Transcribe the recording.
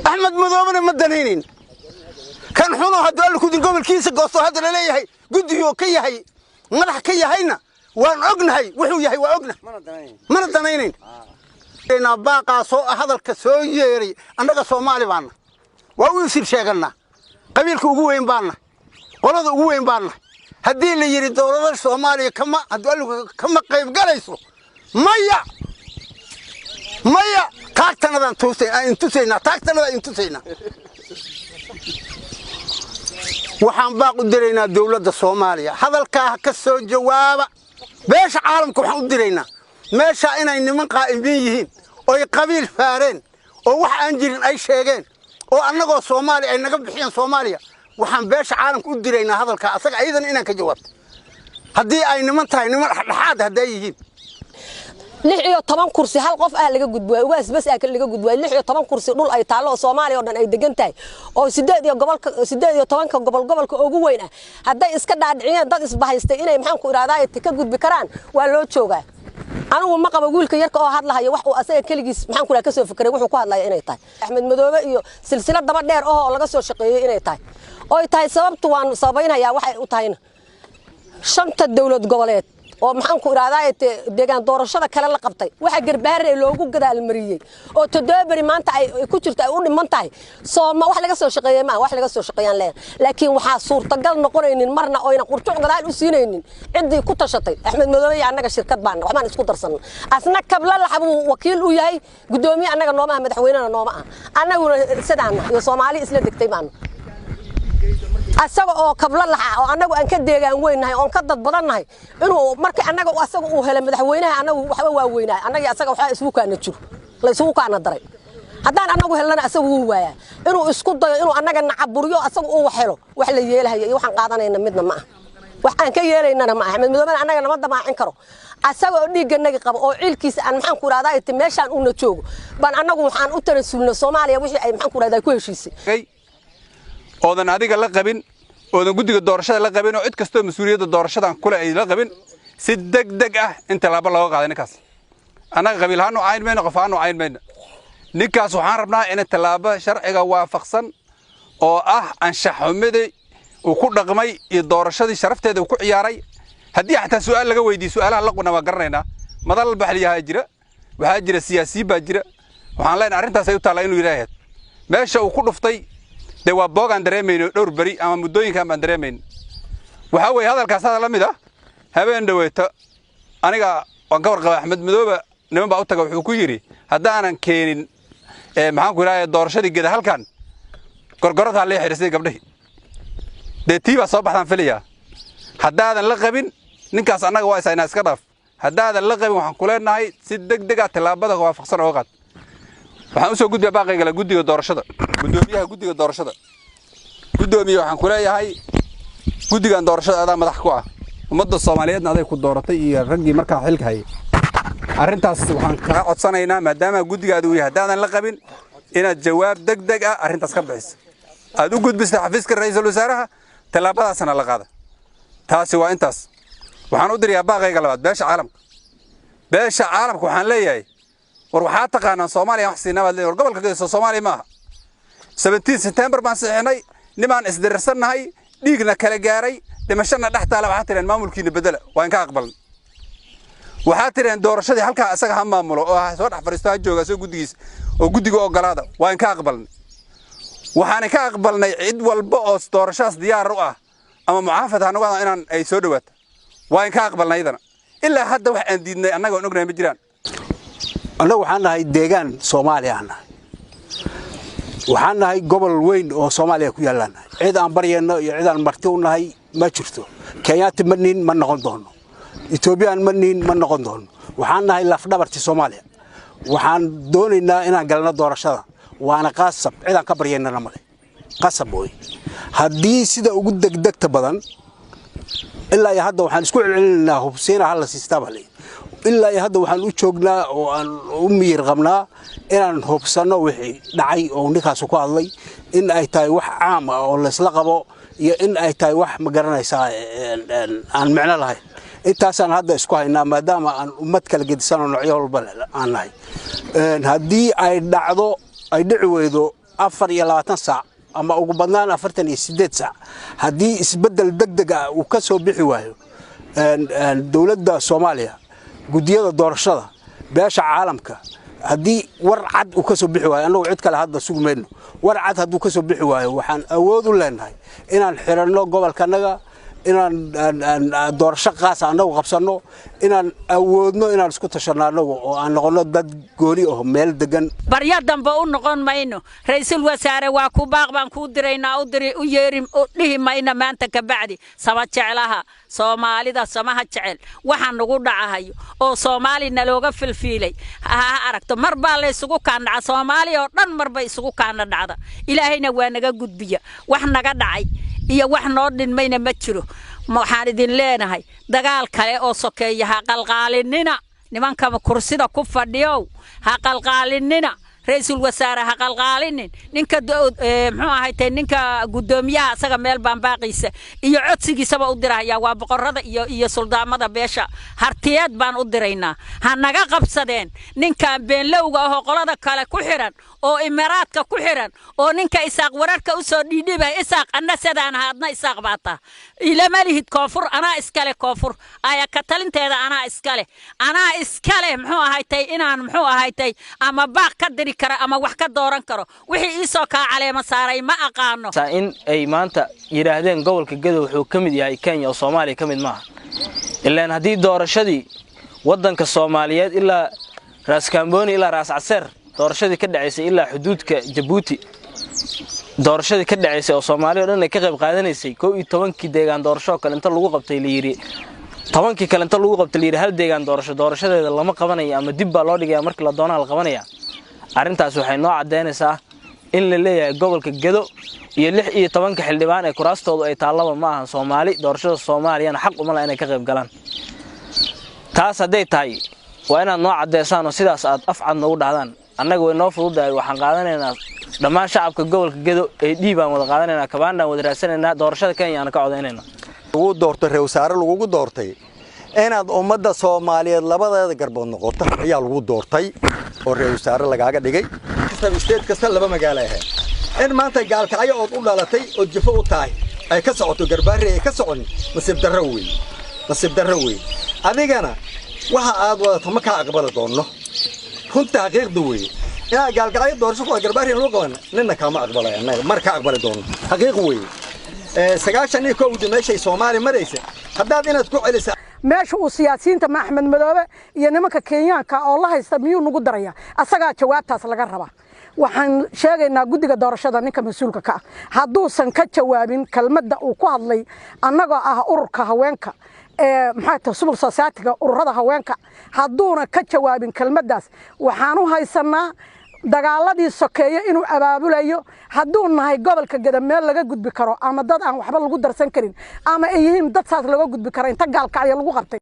أحمد مذوبنا مدنينين كان حنو هذا اللي كود قبل كيس قصو هذا اللي هي قد يو كي هي ملح كي هينا وان عقنا هي وحو يهي وعقنا من الدنينين إن باقى سوء هذا الكسويري أنا كصومالي بانا ويصير شغلنا قبيلك وجوين بانا ولد وجوين بانا هدي اللي يريد دولة الصومالية كما هدول كما قيم قليسو مايا تاكتنا ذا انتوسينا تاكتنا ذا انتوسينا وحن باقو درينا دولة الصومالية هذا الكاه كسو جوابا بيش عالمكم حن درينا ماشا إنا إنمن قائمين أو قبيل فارين أو وح أنجلين أي شيئين أو أنغو صومالي أي نقب بحيان صوماليا وحن بيش عالمكم درينا هذا الكاه أصدق أيضا إنا كجواب هدي أي نمن تاي نمن لحاد هدايهين لحيو طبعا كرسي هل قف لغا غدواي واس بس اكل لغا غدواي لحيو طبعا كرسي دول اي taalo Soomaaliya oo dhan ay degan tahay oo 18 gobolka ugu weyn ah haday iska dhaadhiciyeen dad isbahaystay inay maxaan ku iraadaay ka gudbi karaan waa loo joogaa anigu ma qabo wiilka yarka oo hadlahayo wax uu asaga kaligiis maxaan ku ka soo fikiray wuxuu ku hadlayaa inay tahay Axmed Madoobe iyo silsilad daba dheer oo laga soo shaqeeyay inay tahay oo ay tahay sababtu waan sabaynayaa waxay u tahayna shanta dawlad goboleed oo maxaan ku iraadaay deegaan doorashada kale la qabtay waxa garbaare loogu gadaal mariyay oo todoobari maanta ay ku jirto ay u dhiman tahay Sooma wax laga soo shaqeeyay ma wax laga soo shaqeeyaan laakiin waxa suurtagal noqonaynin marna oo ina qurtuc gadaal u siinaynin cidii ku tashatay Axmed Madoobe iyo anaga shirkad baan waxaan isku darsan asna kabla la xabu wakiil u yahay gudoomiye anaga nooma madaxweynaha nooma anagu sidaan iyo Soomaali isla degtay baan asaga oo kabla laxa oo anagu aan ka deegaan weynahay oo ka dad badanahay inuu markii anaga asaga uu helay madaxweynaha anagu waxba waa weynahay anaga asaga waxa isku kaana jiro la isku kaana daray hadaan anagu helana asaga uu waaya inuu isku dayo inuu anaga nacaburiyo asaga uu waxelo wax la yeelahay iyo waxaan qaadanayna midna ma waxaan ka yeelaynana ma Axmed Madoobe anaga nama damaacin karo asaga oo dhiiganaga qabo oo ciilkiisa aan maxaan ku raadaay meeshaan uu joogo baan anagu waxaan u tanasulno Soomaaliya wixii ay maxaan ku raadaay ku heshiisay oodan adiga la qabin oodan gudiga doorashada la qabin oo cid kasto mas'uuliyadda doorashadan kule ay la qabin si degdeg ah inta laba loo qaaday ninkaas anaga qabiilhaanu cayn meena qofaanu cayn meena ninkaas waxaan rabnaa in talaabo sharciga waafaqsan oo ah anshax xumida uu ku dhaqmay iyo doorashadii sharafteeda uu ku ciyaaray hadii xataa su'aal laga weydiiyo su'aalaha la quna waa garanayna madal baxliyaha jira waxa jira siyaasi baa jira waxaan leenahay arintaas ay u taala inuu ilaahay meesha uu ku dhuftay de waa boogan dareemayno dhowr bari ama muddooyinka aan dareemayno waxa way hadalkaas hada la mid ah habeen dhaweeto aniga waan ka warqabay Axmed Madoobe niman baa u tagay wuxuu ku yiri hadaanan keenin maxaan ku ilaahay doorashadii gada halkan gorgorada la xiriisay gabdhahi de tiiba soo baxdan filiya hadaadan la qabin ninkaas anaga waa isayna iska dhaaf hadaadan la qabin waxaan ku leenahay si degdeg ah talaabada waafaqsan oo qaad waxaan u soo gudbay baaqayga la gudiga doorashada gudoomiyaha gudiga doorashada gudoomiye waxaan ku leeyahay gudigan doorashada aad madax ku ah ummadda Soomaaliyeedna aday ku dooratay iyo ragii markaa xilka hayay arintaas waxaan ka codsanaynaa maadaama gudigaadu uu yahay hadaan la qabin inaad jawaab degdeg ah arintaas ka bixiso aad u gudbisay xafiiska ra'iisul wasaaraha talaabadaasna la qaada taasi waa intaas waxaan u diriyaa baaqayga labaad beesha caalamka waxaan leeyahay war waxa taqaanaa Soomaaliya wax siinaba leeyahay gobolka geeso Soomaaliya ma 17 September baan saxinay nimaan isdirsanahay dhiigna kala gaaray dhimashana dhaxtaala waxa tireen maamulkiina bedela waa in ka aqbalan waxa tireen doorashadii halka asaga ha maamulo oo soo dhax fariisto jooga soo gudigiis oo gudiga ogolaada waa in ka aqbalan waxaan ka aqbalnay cid walba oo doorashaas diyaar u ah ama mucaafad anagu inaan ay soo dhawaato waa in ka aqbalnaydana ilaa hadda wax aan diidnay anaga oo ognahay ma jiraan أنا وحنا هاي ديجان سوماليا أنا وحنا هاي قبل وين أو سوماليا كيالنا إذا أن برينا إذا أن مرتون هاي ما شرتو كيات منين من نقدون إثيوبيا منين من نقدون وحنا هاي لفنا برتي سوماليا وحن دوننا إن قلنا دور الشذا وأنا قاسب إذا كبرينا نملي قاسب بوي هدي سيدا وجود دك بدن إلا يهدوا وحن سكول علنا هو بسينا على سيستم عليه إلا يهدوا وحن وجهنا وأن أمي رغمنا إن هوبسنا وحي دعي أو نكاسو كالله إن أي تاي وح عام أو لسلقبه إن أي تاي وح مقرنا يسا عن معنى لهاي إنتاسان هذا إسكوه إن ما دام أن أمتك الجدسان ونعيه البلد عن هاي هدي أي دعوة أي دعوة 24 saac ama ugu badnaan 48 saac haddii isbedel degdeg ah uu ka soo bixi waayo dawladda Soomaaliya gudiyada doorashada beesha caalamka haddii war cad uu ka soo bixi waayo anagu cid kale hadda sugmayno war cad hadduu ka soo bixi waayo waxaan awood u leenahay inaan xiranno gobolkanaga inaan doorasho qaas anagu qabsano inaan awoodno inaan isku tashano anagu oo aan noqono dad gooni ah meel degan barya dambe u noqon mayno ra'iisul wasaare waa ku baaqban ku diraynaa u yeerim dhihi mayna maanta ka bacdi sama jecelaha Soomaalida samaha jecel waxaan nagu dhacahayo oo Soomaalina looga filfiilay ha aragto mar baa la isugu kaandhaca Soomaali oo dhan mar bay isugu kaana dhacda ilaahayna waa naga gudbiya wax naga dhacay iyo wax noo dhinmayna ma jiro waxaan idin leenahay dagaal kale oo sokeeya ha qalqaalinina nimanka kursida ku fadhiyo ha qalqaalinina ra'iisul wasaare ha qalqaalinin ninka muxuu ahaaytay ninka gudoomiyaha asaga meel baaqaysa iyo codsigiisaba u diraya waa boqorada iyo suldaamada beesha hartiyeed baan u diraynaa ha naga qabsadeen ninka beenlowga ah qolada kale ku xiran oo imaraadka ku xiran oo ninka isaaq wararka u soo dhiidhibay isaaq annasadaan haadna isaaq baata ila malihid koonfur ana iskale koonfur aya ka talinteeda ana iskale muxuu ahaaytay inaan muxuu ahaaytay ama baaq ka diri kara ama wax ka dooran karo wixii isoo ka caleema saaray ma aqaano in ay maanta yiraahdeen gobolka Gadow wuxuu kamid yahay Kenya oo Soomaaliya kamid maaha ilaa hadii doorashadii wadanka Soomaaliyeed ilaa Ras Kamboni ilaa Ras Caseer doorashadii ka dhaceysay ilaa xuduudka Djibouti doorashadii ka dhaceysay oo Soomaaliya dhan ay ka qayb qaadanaysay 12 deegaan doorasho kale inta lagu qabtay la yiri 10 kale inta lagu qabtay la yiri hal deegaan doorashadeeda lama qabanayo ama dib baa loo dhigay markii la doonayo la qabanaya arintaas waxay noo cadeynaysaa in la leeyahay gobolka Gadow iyo 16 xildhibaan ee kuraastoodu ay taalaba ma ahan Soomaali doorashada Soomaaliyana xaq uma laha inay ka qayb galaan taas haday tahay waa inaad noo cadeysaan oo sidaas aad afcad noogu dhahdaan annaga way noo fududahay waxaan qaadanaynaa dhammaan shacabka gobolka Gadow ee dhiibaan wada qaadanaynaa kabaandaan wada raasanaynaa doorashada Kenya aan ka codeynayna ugu doortay reewasaare lagu doortay inaad ummadda Soomaaliyeed labadeeda garbood noqoto ayaa lagu doortay oo reewasaare lagaaga dhigay state kasta laba magaalo ah in maanta gaalkacyo oo u dhalatay oo jifo u tahay ay ka socoto garbaari ay ka socon nasiib darro weey adigana waxa aad wadato ma ka aqbal doono runta xaqiiqdu weey yaa gaalkacyo doorasho ku garbaari loo qaban ninna kama aqbalay anaga mar ka aqbal doono xaqiiq weey sagaashan iyo koow meeshay Soomaali maraysa haddaad inaad ku celisaa meesha uu siyaasiyiinta Axmed Madoobe iyo nimanka Kenyaanka oo la haysta miyuu nagu daraya asaga jawaabtaas laga raba waxaan sheegaynaa guddiga doorashada ninka mas'uulka ka hadduusan ka jawaabin kelmadda uu ku hadlay annaga ah ururka haweenka maxay civil society-ga ururada haweenka hadduuna ka jawaabin kelmaddaas waxaan u haysanaa dagaaladii sokeeye inuu abaabulayo hadduu nahay gobolka Gadow meel laga gudbi karo ama dad aan waxba lagu darsan karin ama ay yihiin dad saas laga gudbi karo inta gaalkacyo lagu qabtay